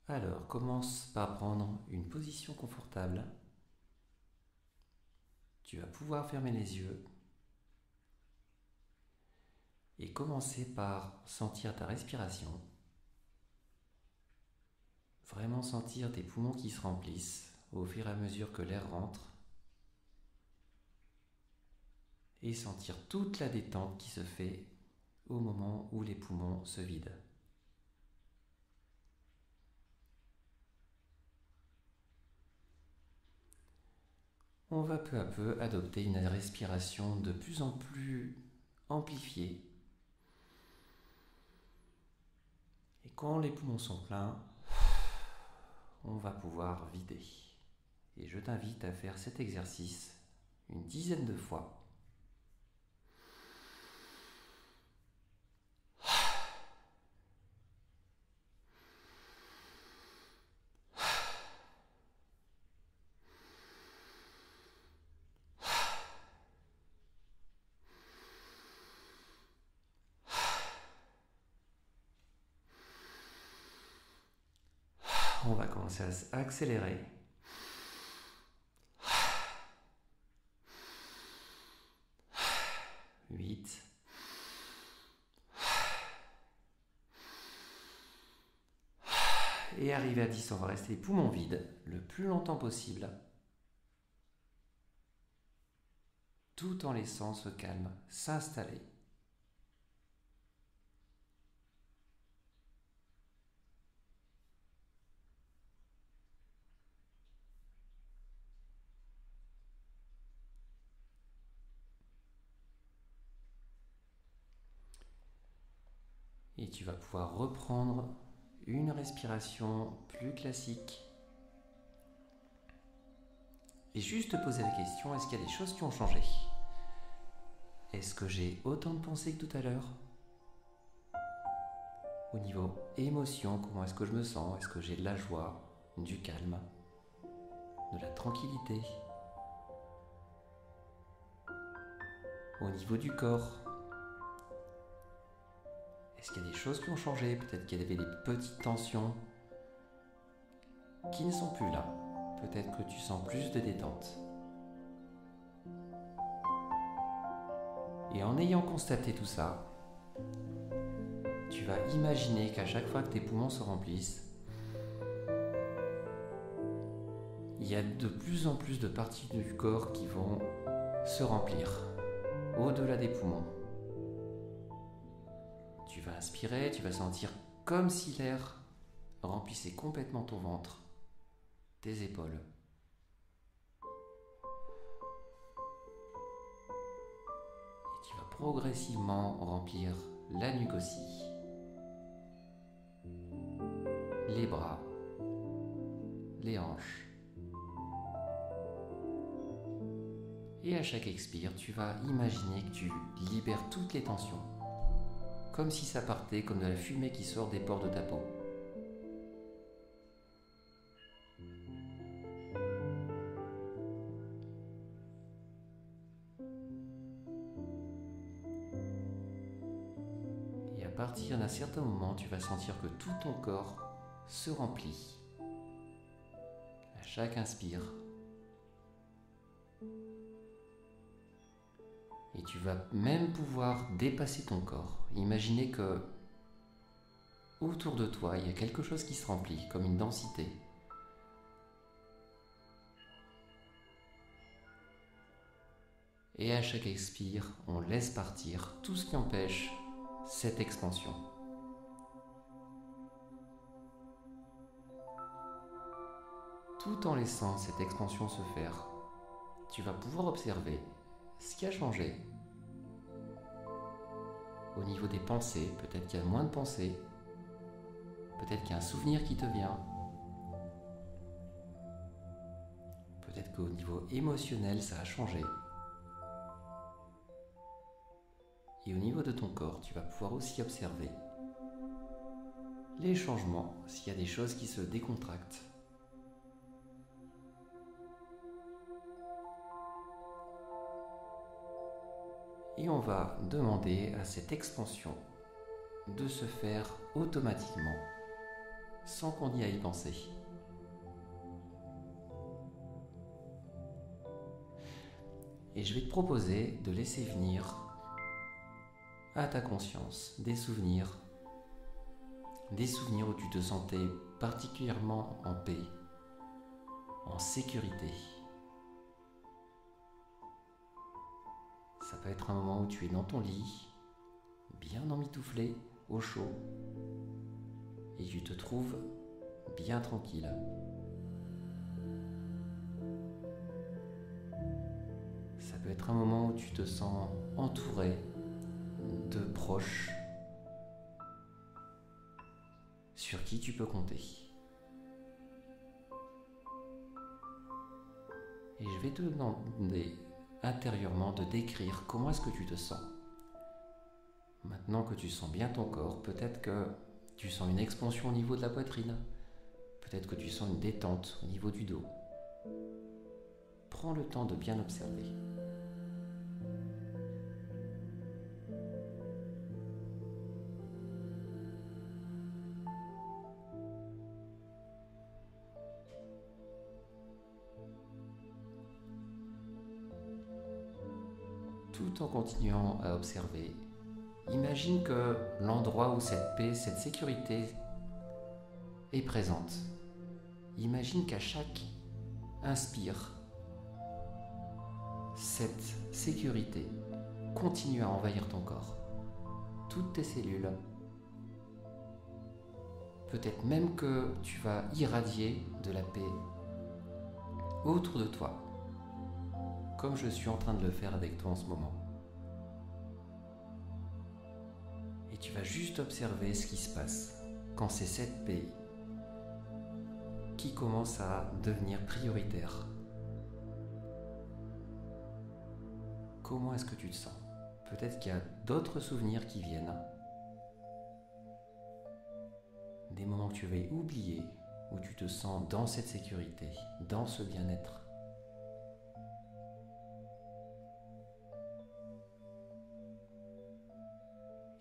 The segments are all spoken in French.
Alors, commence par prendre une position confortable. Tu vas pouvoir fermer les yeux et commencer par sentir ta respiration. Vraiment sentir tes poumons qui se remplissent au fur et à mesure que l'air rentre et sentir toute la détente qui se fait au moment où les poumons se vident. On va peu à peu adopter une respiration de plus en plus amplifiée. Et quand les poumons sont pleins, on va pouvoir vider. Et je t'invite à faire cet exercice une dizaine de fois. On va commencer à accélérer. 8. Et arrivé à 10, on va rester les poumons vides le plus longtemps possible, tout en laissant ce calme s'installer. Et tu vas pouvoir reprendre une respiration plus classique. Et juste te poser la question, est-ce qu'il y a des choses qui ont changé? Est-ce que j'ai autant de pensées que tout à l'heure? Au niveau émotion, comment est-ce que je me sens? Est-ce que j'ai de la joie, du calme, de la tranquillité? Au niveau du corps, est-ce qu'il y a des choses qui ont changé? Peut-être qu'il y avait des petites tensions qui ne sont plus là. Peut-être que tu sens plus de détente. Et en ayant constaté tout ça, tu vas imaginer qu'à chaque fois que tes poumons se remplissent, il y a de plus en plus de parties du corps qui vont se remplir, au-delà des poumons. Tu vas inspirer, tu vas sentir comme si l'air remplissait complètement ton ventre, tes épaules. Et tu vas progressivement remplir la nuque aussi, les bras, les hanches. Et à chaque expire, tu vas imaginer que tu libères toutes les tensions, comme si ça partait comme de la fumée qui sort des pores de ta peau. Et à partir d'un certain moment, tu vas sentir que tout ton corps se remplit. À chaque inspire. Et tu vas même pouvoir dépasser ton corps. Imaginez que autour de toi, il y a quelque chose qui se remplit, comme une densité. Et à chaque expire, on laisse partir tout ce qui empêche cette expansion. Tout en laissant cette expansion se faire, tu vas pouvoir observer ce qui a changé. Au niveau des pensées, peut-être qu'il y a moins de pensées, peut-être qu'il y a un souvenir qui te vient, peut-être qu'au niveau émotionnel, ça a changé. Et au niveau de ton corps, tu vas pouvoir aussi observer les changements, s'il y a des choses qui se décontractent. Et on va demander à cette expansion de se faire automatiquement, sans qu'on y aille penser. Et je vais te proposer de laisser venir à ta conscience des souvenirs où tu te sentais particulièrement en paix, en sécurité. Ça peut être un moment où tu es dans ton lit, bien emmitouflé, au chaud, et tu te trouves bien tranquille. Ça peut être un moment où tu te sens entouré de proches sur qui tu peux compter. Et je vais te demander intérieurement de décrire comment est-ce que tu te sens. Maintenant que tu sens bien ton corps, peut-être que tu sens une expansion au niveau de la poitrine, peut-être que tu sens une détente au niveau du dos. Prends le temps de bien observer. Tout en continuant à observer, imagine que l'endroit où cette paix, cette sécurité est présente. Imagine qu'à chaque inspire, cette sécurité continue à envahir ton corps, toutes tes cellules. Peut-être même que tu vas irradier de la paix autour de toi, comme je suis en train de le faire avec toi en ce moment. Et tu vas juste observer ce qui se passe quand c'est cette paix qui commence à devenir prioritaire. Comment est-ce que tu te sens? Peut-être qu'il y a d'autres souvenirs qui viennent. Des moments que tu avais oubliés, où tu te sens dans cette sécurité, dans ce bien-être.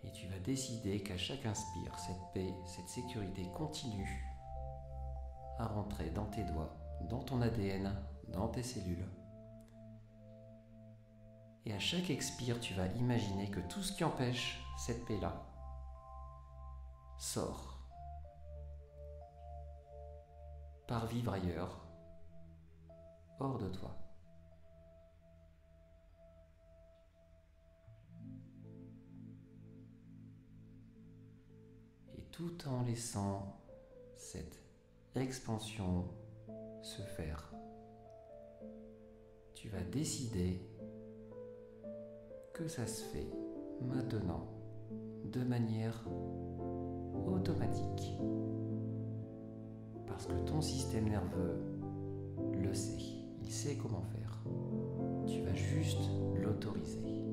Et tu vas décider qu'à chaque inspire, cette paix, cette sécurité continue à rentrer dans tes doigts, dans ton ADN, dans tes cellules. Et à chaque expire, tu vas imaginer que tout ce qui empêche cette paix-là sort, part vivre ailleurs, hors de toi. Et tout en laissant cette expansion se faire, tu vas décider que ça se fait maintenant de manière automatique. Parce que ton système nerveux le sait, il sait comment faire. Tu vas juste l'autoriser.